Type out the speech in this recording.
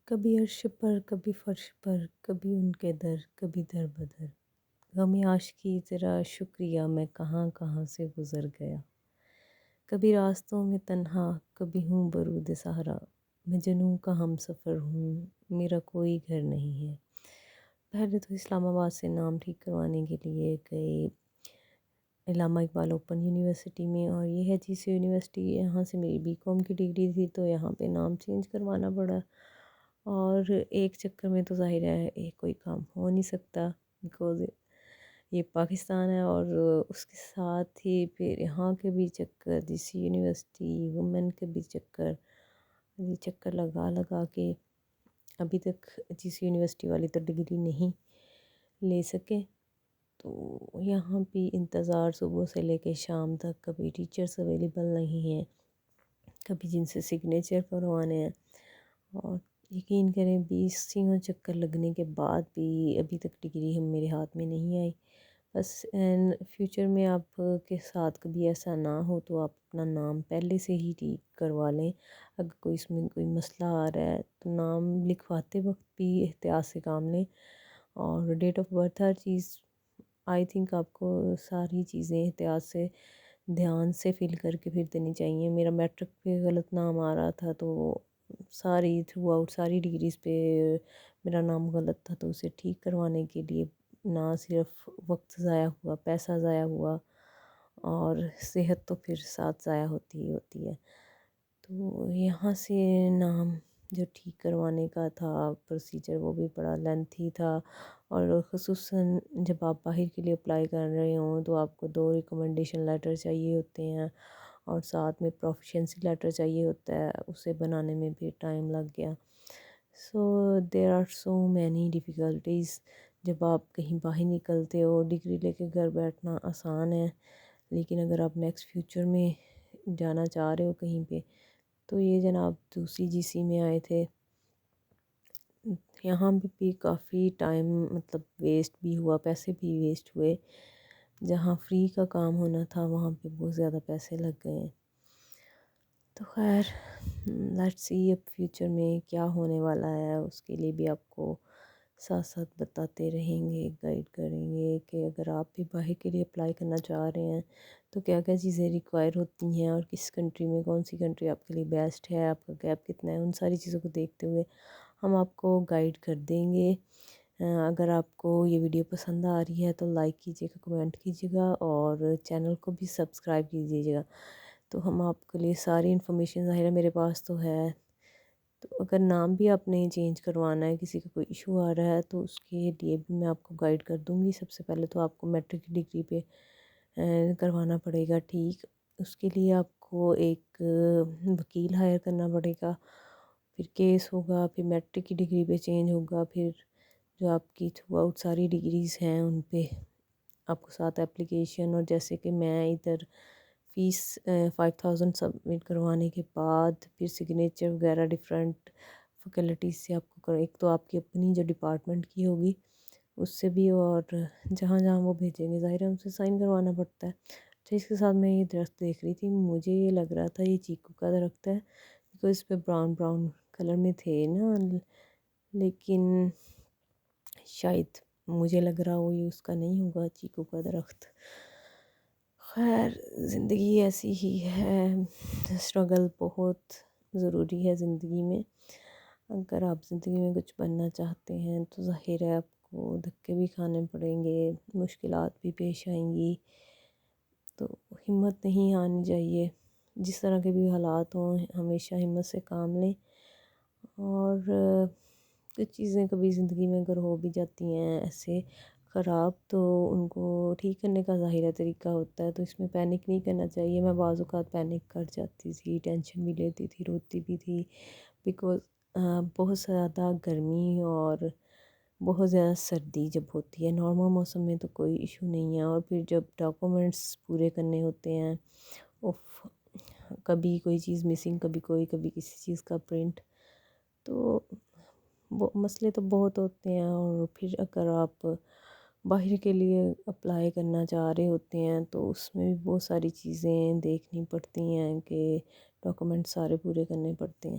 کبھی عرش پر کبھی فرش پر کبھی ان کے در کبھی در بدر، غم عاشقی تیرا شکریہ میں کہاں کہاں سے گزر گیا، کبھی راستوں میں تنہا کبھی ہوں برود صحرا، میں جنوں کا ہم سفر ہوں میرا کوئی گھر نہیں ہے۔ پہلے تو اسلام آباد سے نام ٹھیک کروانے کے لیے گئے علامہ اقبال اوپن یونیورسٹی میں، اور یہ ہے جی سی یونیورسٹی، یہاں سے میری بی کام کی ڈگری تھی تو یہاں پہ نام چینج کروانا پڑا، اور ایک چکر میں تو ظاہر ہے ایک کوئی کام ہو نہیں سکتا بیکاز یہ پاکستان ہے، اور اس کے ساتھ ہی پھر یہاں کے بھی چکر، جی سی یونیورسٹی وومن کے بھی چکر، یہ چکر لگا لگا کے ابھی تک جی سی یونیورسٹی والی تو ڈگری نہیں لے سکے۔ تو یہاں بھی انتظار صبح سے لے کے شام تک، کبھی ٹیچرس اویلیبل نہیں ہیں، کبھی جن سے سگنیچر کروانے ہیں، اور یقین کریں 20 چکر لگنے کے بعد بھی ابھی تک ڈگری میرے ہاتھ میں نہیں آئی۔ بس فیوچر میں آپ کے ساتھ کبھی ایسا نہ ہو تو آپ اپنا نام پہلے سے ہی ٹھیک کروا لیں، اگر کوئی اس میں کوئی مسئلہ آ رہا ہے تو نام لکھواتے وقت بھی احتیاط سے کام لیں، اور ڈیٹ آف برتھ ہر چیز آئی تھنک آپ کو ساری چیزیں احتیاط سے دھیان سے فل کر کے پھر دینی چاہیے۔ میرا میٹرک پہ غلط نام آ رہا تھا تو ساری تھرو آؤٹ ساری ڈگریز پہ میرا نام غلط تھا، تو اسے ٹھیک کروانے کے لیے نہ صرف وقت ضائع ہوا، پیسہ ضائع ہوا، اور صحت تو پھر ساتھ ضائع ہوتی ہی ہوتی ہے۔ تو یہاں سے نام جو ٹھیک کروانے کا تھا پروسیجر وہ بھی بڑا لینتھی تھا، اور خصوصاً جب آپ باہر کے لیے اپلائی کر رہے ہوں تو آپ کو 2 ریکمنڈیشن لیٹر چاہیے ہوتے ہیں، اور ساتھ میں پروفیشنسی لیٹر چاہیے ہوتا ہے، اسے بنانے میں بھی ٹائم لگ گیا۔ So there are so many difficulties, جب آپ کہیں باہر نکلتے ہو ڈگری لے کے گھر بیٹھنا آسان ہے، لیکن اگر آپ نیکسٹ فیوچر میں جانا چاہ رہے ہو کہیں پہ، تو یہ جناب دوسری جی سی میں آئے تھے، یہاں بھی کافی ٹائم مطلب ویسٹ بھی ہوا، پیسے بھی ویسٹ ہوئے، جہاں فری کا کام ہونا تھا وہاں پہ بہت زیادہ پیسے لگ گئے۔ تو خیر لیٹس سی اب فیوچر میں کیا ہونے والا ہے، اس کے لیے بھی آپ کو ساتھ ساتھ بتاتے رہیں گے، گائیڈ کریں گے کہ اگر آپ بھی باہر کے لیے اپلائی کرنا چاہ رہے ہیں تو کیا کیا چیزیں ریکوائر ہوتی ہیں، اور کس کنٹری میں کون سی کنٹری آپ کے لیے بیسٹ ہے، آپ کا گیپ کتنا ہے، ان ساری چیزوں کو دیکھتے ہوئے ہم آپ کو گائیڈ کر دیں گے۔ اگر آپ کو یہ ویڈیو پسند آ رہی ہے تو لائک کیجیے گا، کمنٹ کیجیے گا، اور چینل کو بھی سبسکرائب کیجیے گا، تو ہم آپ کے لیے ساری انفارمیشن ظاہر ہے میرے پاس تو ہے۔ تو اگر نام بھی آپ نے چینج کروانا ہے، کسی کا کوئی ایشو آ رہا ہے تو اس کے لیے بھی میں آپ کو گائیڈ کر دوں گی۔ سب سے پہلے تو آپ کو میٹرک کی ڈگری پہ کروانا پڑے گا ٹھیک، اس کے لیے آپ کو ایک وکیل ہائر کرنا پڑے گا، پھر کیس ہوگا، پھر میٹرک کی ڈگری پہ چینج ہوگا، پھر جو آپ کی تھرو آؤٹ ساری ڈگریز ہیں ان پہ آپ کو ساتھ اپلیکیشن، اور جیسے کہ میں ادھر فیس 5000 سبمٹ کروانے کے بعد پھر سگنیچر وغیرہ ڈفرینٹ فیکلٹیز سے آپ کو ایک تو آپ کی اپنی جو ڈپارٹمنٹ کی ہوگی اس سے بھی، اور جہاں جہاں وہ بھیجیں گے ظاہر ہے ان سے سائن کروانا پڑتا ہے۔ اچھا، اس کے ساتھ میں یہ درخت دیکھ رہی تھی، مجھے یہ لگ رہا تھا یہ چیکو کا درخت ہے، کیونکہ اس پہ براؤن براؤن کلر میں تھے نا، لیکن شاید مجھے لگ رہا وہ یہ اس کا نہیں ہوگا چیکو کا درخت۔ خیر زندگی ایسی ہی ہے، اسٹرگل بہت ضروری ہے زندگی میں، اگر آپ زندگی میں کچھ بننا چاہتے ہیں تو ظاہر ہے آپ کو دھکے بھی کھانے پڑیں گے، مشکلات بھی پیش آئیں گی، تو ہمت نہیں ہارنی چاہیے، جس طرح کے بھی حالات ہوں ہمیشہ ہمت سے کام لیں، اور کچھ چیزیں کبھی زندگی میں اگر ہو بھی جاتی ہیں ایسے خراب تو ان کو ٹھیک کرنے کا ظاہر طریقہ ہوتا ہے، تو اس میں پینک نہیں کرنا چاہیے۔ میں بعض اوقات پینک کر جاتی تھی، ٹینشن بھی لیتی تھی، روتی بھی تھی، بیکاز بہت زیادہ گرمی اور بہت زیادہ سردی جب ہوتی ہے، نارمل موسم میں تو کوئی ایشو نہیں ہے، اور پھر جب ڈاکومنٹس پورے کرنے ہوتے ہیں، اف کبھی کوئی چیز مسنگ، کبھی کوئی، کبھی کسی چیز کا پرنٹ، تو مسئلے تو بہت ہوتے ہیں، اور پھر اگر آپ باہر کے لیے اپلائی کرنا چاہ رہے ہوتے ہیں تو اس میں بھی بہت ساری چیزیں دیکھنی پڑتی ہیں کہ ڈاکومنٹ سارے پورے کرنے پڑتے ہیں۔